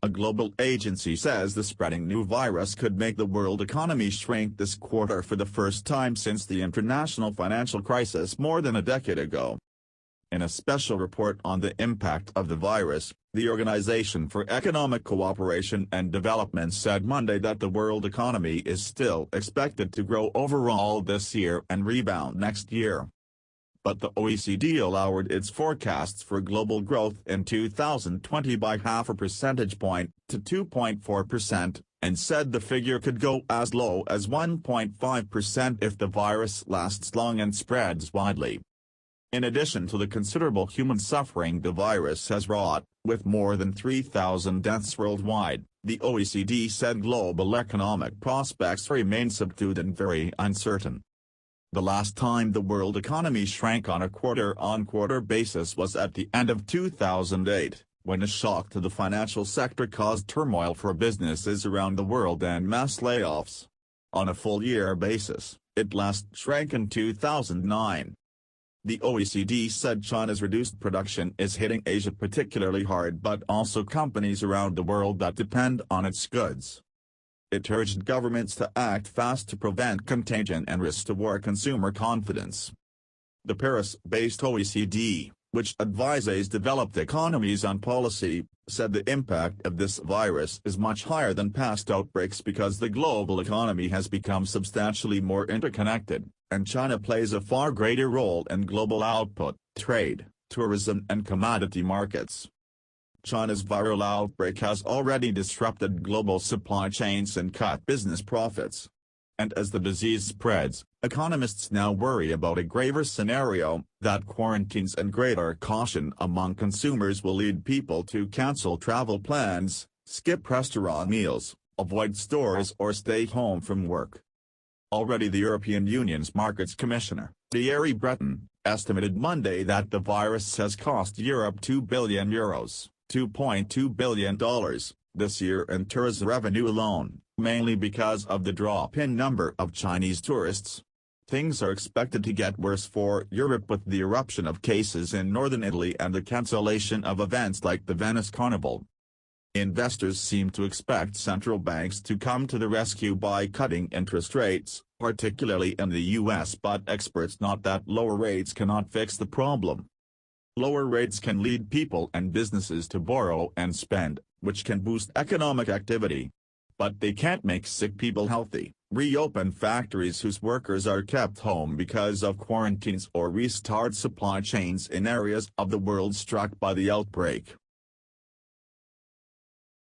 a global agency says the spreading new virus could make the world economy shrink this quarter for the first time since the international financial crisis more than a decade ago. In a special report on the impact of the virus, the Organization for Economic Cooperation and Development said Monday that the world economy is still expected to grow overall this year and rebound next year. But the OECD lowered its forecasts for global growth in 2020 by half a percentage point, to 2.4%, and said the figure could go as low as 1.5% if the virus lasts long and spreads widely. In addition to the considerable human suffering the virus has wrought, with more than 3,000 deaths worldwide, the OECD said global economic prospects remain subdued and very uncertain. The last time the world economy shrank on a quarter-on-quarter basis was at the end of 2008, when a shock to the financial sector caused turmoil for businesses around the world and mass layoffs. On a full-year basis, it last shrank in 2009. The OECD said China's reduced production is hitting Asia particularly hard, but also companies around the world that depend on its goods. It urged governments to act fast to prevent contagion and restore consumer confidence. The Paris-based OECD, which advises developed economies on policy, said the impact of this virus is much higher than past outbreaks because the global economy has become substantially more interconnected, and China plays a far greater role in global output, trade, tourism and commodity markets. China's viral outbreak has already disrupted global supply chains and cut business profits. And as the disease spreads, economists now worry about a graver scenario, that quarantines and greater caution among consumers will lead people to cancel travel plans, skip restaurant meals, avoid stores or stay home from work. Already the European Union's Markets Commissioner, Thierry Breton, estimated Monday that the virus has cost Europe €2 billion. $2.2 billion, this year in tourism revenue alone, mainly because of the drop in number of Chinese tourists. Things are expected to get worse for Europe with the eruption of cases in northern Italy and the cancellation of events like the Venice Carnival. Investors seem to expect central banks to come to the rescue by cutting interest rates, particularly in the US, but experts note that lower rates cannot fix the problem. Lower rates can lead people and businesses to borrow and spend, which can boost economic activity. But they can't make sick people healthy, reopen factories whose workers are kept home because of quarantines, or restart supply chains in areas of the world struck by the outbreak.